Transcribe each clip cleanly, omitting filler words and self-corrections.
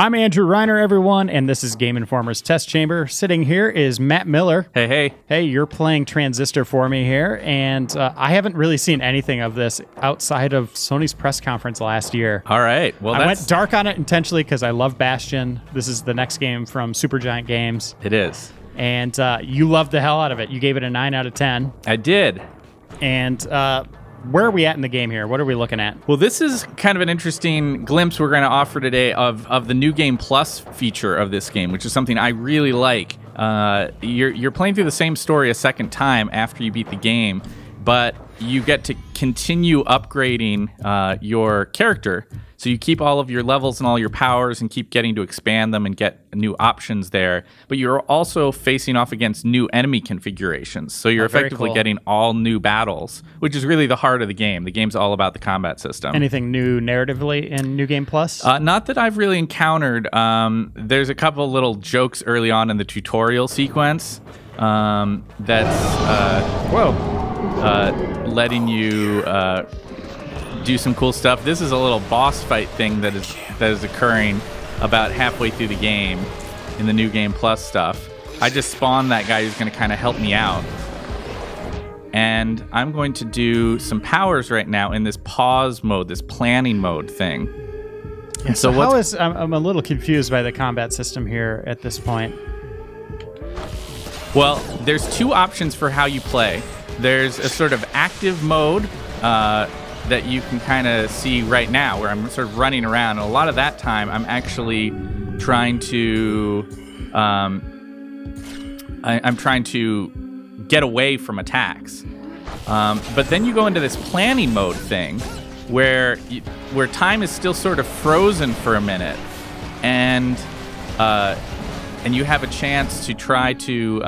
I'm Andrew Reiner, everyone, and this is Game Informer's Test Chamber. Sitting here is Matt Miller. Hey, hey. Hey, you're playing Transistor for me here, and I haven't really seen anything of this outside of Sony's press conference last year. All right. Well, I went dark on it intentionally because I love Bastion. This is the next game from Supergiant Games. It is. And you loved the hell out of it. You gave it a 9 out of 10. I did. And where are we at in the game here? What are we looking at? Well, this is kind of an interesting glimpse we're going to offer today of the New Game Plus feature of this game, which is something I really like. You're playing through the same story a second time after you beat the game, but you get to continue upgrading your character. So you keep all of your levels and all your powers and keep getting to expand them and get new options there. But you're also facing off against new enemy configurations. So you're effectively getting all new battles, which is really the heart of the game. The game's all about the combat system. Anything new narratively in New Game Plus? Not that I've really encountered. There's a couple little jokes early on in the tutorial sequence that's letting you do some cool stuff. This is a little boss fight thing that is occurring about halfway through the game in the New Game Plus stuff. I just spawned that guy who's going to kind of help me out. And I'm going to do some powers right now in this pause mode, this planning mode thing. Yeah, so I'm a little confused by the combat system here at this point. Well, there's two options for how you play. There's a sort of active mode that you can kind of see right now, where I'm sort of running around. And a lot of that time, I'm actually trying to, I'm trying to get away from attacks. But then you go into this planning mode thing, where time is still sort of frozen for a minute, and you have a chance to try to,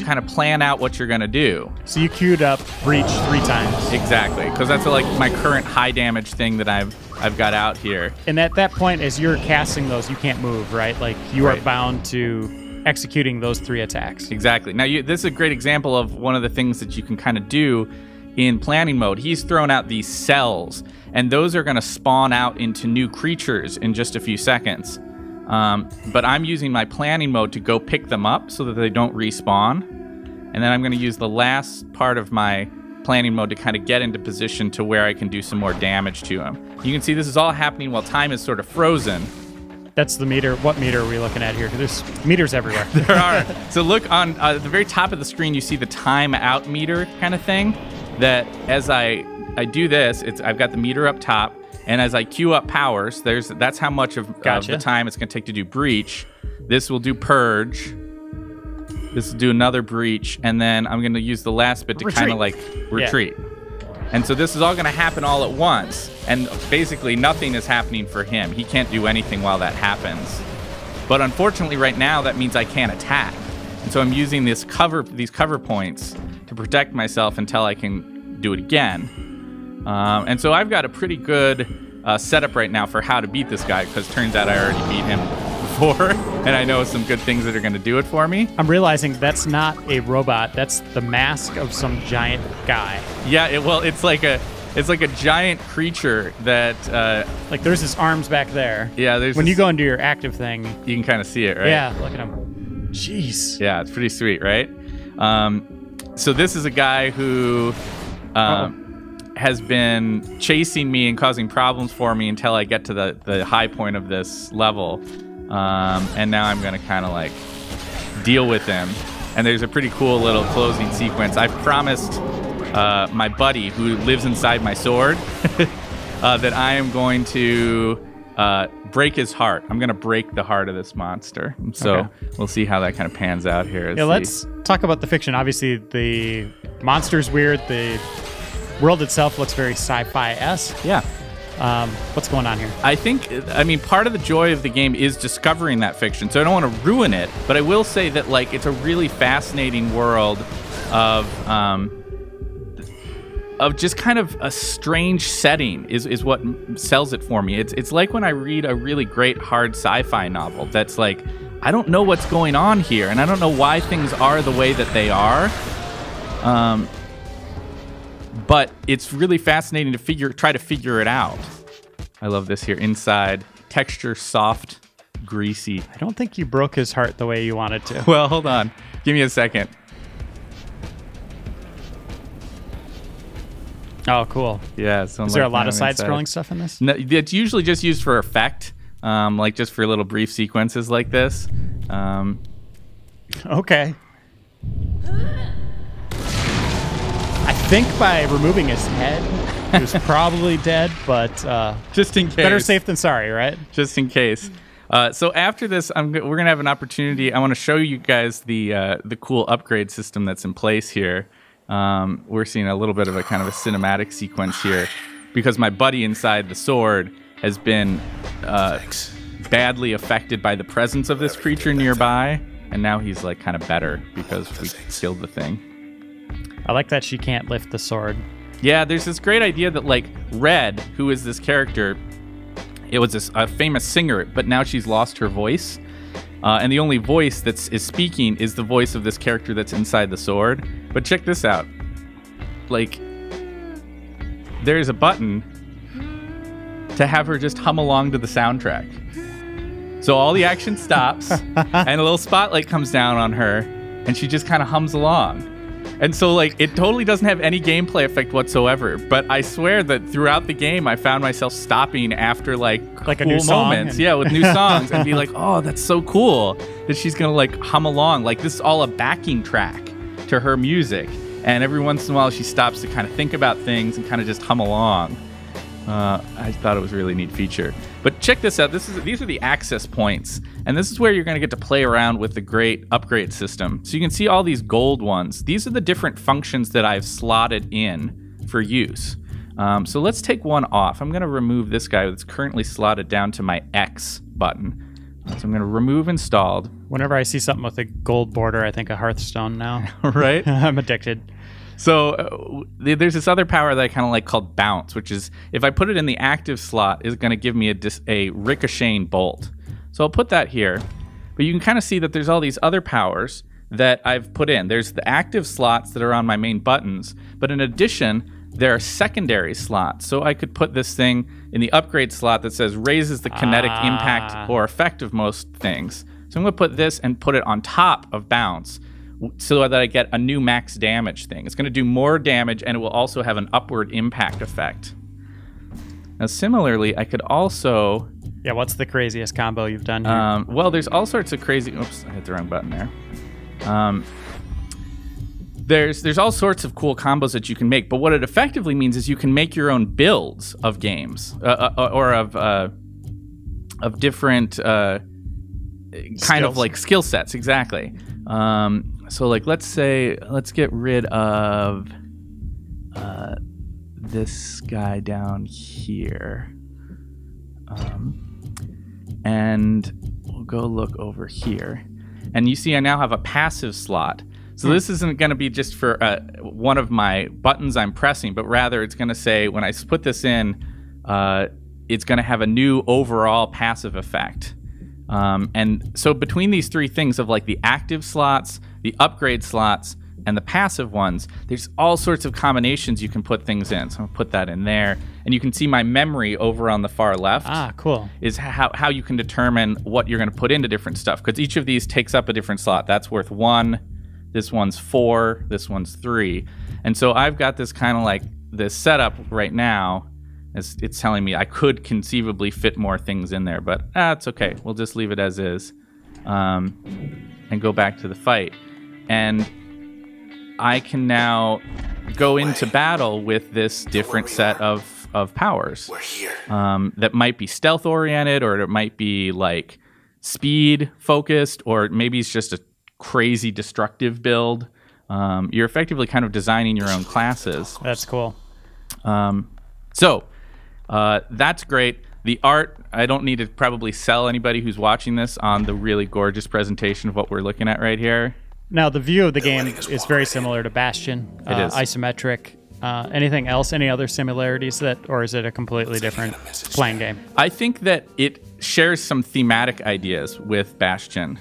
kind of plan out what you're going to do. So you queued up Breach 3 times. Exactly, because that's like my current high damage thing that I've got out here. And at that point, as you're casting those, you can't move, right? Like you are bound to executing those 3 attacks. Exactly. Now, this is a great example of one of the things that you can kind of do in planning mode. He's thrown out these cells, and those are going to spawn out into new creatures in just a few seconds. But I'm using my planning mode to go pick them up so that they don't respawn. And then I'm going to use the last part of my planning mode to kind of get into position to where I can do some more damage to them. You can see this is all happening while time is sort of frozen. That's the meter. What meter are we looking at here? There's meters everywhere. There are. So look on the very top of the screen, you see the time out meter kind of thing. That as I do this, I've got the meter up top. And as I queue up powers, that's how much of the time it's going to take to do Breach. This will do Purge. This will do another Breach. And then I'm going to use the last bit to kind of like retreat. Yeah. And so this is all going to happen all at once. And basically nothing is happening for him. He can't do anything while that happens. But unfortunately right now, that means I can't attack. And so I'm using these cover points to protect myself until I can do it again. And so I've got a pretty good setup right now for how to beat this guy, because turns out I already beat him before, and I know some good things that are going to do it for me. I'm realizing that's not a robot. That's the mask of some giant guy. Yeah, it's like a giant creature that... like there's his arms back there. Yeah, when you go into your active thing... You can kind of see it, right? Yeah, look at him. Jeez. Yeah, it's pretty sweet, right? So this is a guy who... has been chasing me and causing problems for me until I get to the high point of this level. And now I'm going to kind of like deal with him. And there's a pretty cool little closing sequence. I've promised my buddy who lives inside my sword that I am going to break his heart. I'm going to break the heart of this monster. So we'll see how that kind of pans out here. Yeah, let's talk about the fiction. Obviously, the monster's weird. The world itself looks very sci-fi-esque. Yeah. What's going on here? I mean, part of the joy of the game is discovering that fiction, so I don't want to ruin it, but I will say that, like, it's a really fascinating world of just kind of a strange setting is what sells it for me. It's like when I read a really great hard sci-fi novel that's like, I don't know what's going on here, and I don't know why things are the way that they are. But it's really fascinating to try to figure it out. I love this here. Inside texture soft, greasy. I don't think you broke his heart the way you wanted to. Well, hold on. Give me a second. Oh, cool. Yeah. So is there a lot of side-scrolling stuff in this? No, it's usually just used for effect, like just for little brief sequences like this. Okay. I think by removing his head, he was probably dead, but just in case. Better safe than sorry, right? Just in case. So after this, we're gonna have an opportunity. I want to show you guys the cool upgrade system that's in place here. We're seeing a little bit of a kind of a cinematic sequence here because my buddy inside the sword has been badly affected by the presence of this creature nearby, and now he's like kind of better because we killed the thing. I like that she can't lift the sword. Yeah, there's this great idea that like Red, who is this character, it was a famous singer, but now she's lost her voice. And the only voice that is speaking is the voice of this character that's inside the sword. But check this out. Like, there's a button to have her just hum along to the soundtrack. So all the action stops, and a little spotlight comes down on her, and she just kind of hums along. And so, like, it totally doesn't have any gameplay effect whatsoever. But I swear that throughout the game, I found myself stopping after, like a cool new song moments. Yeah, with new songs. And be like, oh, that's so cool that she's going to, like, hum along. Like, this is all a backing track to her music. And every once in a while, she stops to kind of think about things and kind of just hum along. I thought it was a really neat feature. But check this out. These are the access points. And this is where you're going to get to play around with the great upgrade system. So you can see all these gold ones. These are the different functions that I've slotted in for use. So let's take one off. I'm going to remove this guy that's currently slotted down to my X button. So I'm going to remove installed. Whenever I see something with a gold border, I think of Hearthstone now. Right? I'm addicted. So there's this other power that I kind of like called bounce, which is if I put it in the active slot, is going to give me a ricocheting bolt. So I'll put that here. But you can kind of see that there's all these other powers that I've put in. There's the active slots that are on my main buttons. But in addition, there are secondary slots. So I could put this thing in the upgrade slot that says raises the kinetic impact or effect of most things. So I'm going to put this and put it on top of bounce, so that I get a new max damage thing. It's going to do more damage, and it will also have an upward impact effect. Now, similarly, I could also... Yeah, what's the craziest combo you've done here? Well, there's all sorts of crazy... Oops, I hit the wrong button there. There's all sorts of cool combos that you can make, but what it effectively means is you can make your own builds of games, or of different kind of like skill sets, exactly. So like let's get rid of this guy down here, and we'll go look over here, and you see I now have a passive slot. So this isn't going to be just for one of my buttons I'm pressing, but rather it's going to say when I put this in, it's going to have a new overall passive effect. And so between these three things of like the active slots, the upgrade slots, and the passive ones, there's all sorts of combinations you can put things in. So I'll put that in there. And you can see my memory over on the far left. Ah, cool. Is how you can determine what you're going to put into different stuff. Because each of these takes up a different slot. That's worth 1. This one's 4. This one's 3. And so I've got this kind of like this setup right now. It's telling me I could conceivably fit more things in there, but it's okay. We'll just leave it as is, and go back to the fight. And I can now go into battle with this different set of powers. We're here. That might be stealth oriented, or it might be like speed focused, or maybe it's just a crazy destructive build. You're effectively kind of designing your own classes. That's cool. So that's great. The art, I don't need to probably sell anybody who's watching this on the really gorgeous presentation of what we're looking at right here. Now, the view of the game is very similar to Bastion. It is. Isometric. Anything else? Any other similarities or is it a completely different playing game? I think that it shares some thematic ideas with Bastion,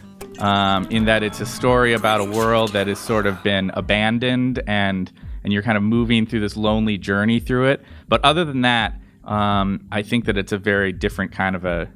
in that it's a story about a world that has sort of been abandoned, and you're kind of moving through this lonely journey through it. But other than that, I think that it's a very different kind of a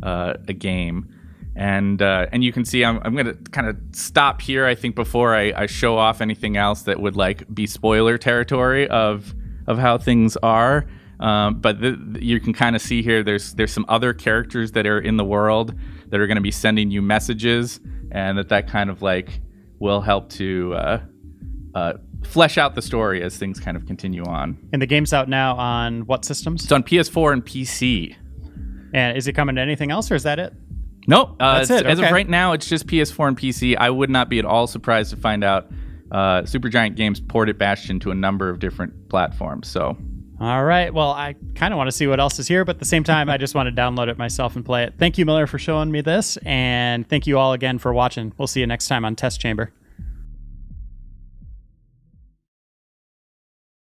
a game. And you can see I'm going to kind of stop here, I think, before I show off anything else that would like be spoiler territory of how things are. But you can kind of see here there's some other characters that are in the world that are going to be sending you messages, and that kind of like will help to flesh out the story as things kind of continue on. And the game's out now on what systems? It's on PS4 and PC. And is it coming to anything else, or is that it? Nope. That's it. As of Okay. right now, it's just PS4 and PC. I would not be at all surprised to find out Supergiant Games ported Bastion to a number of different platforms. So, all right. Well, I kind of want to see what else is here, but at the same time, I just want to download it myself and play it. Thank you, Miller, for showing me this, and thank you all again for watching. We'll see you next time on Test Chamber.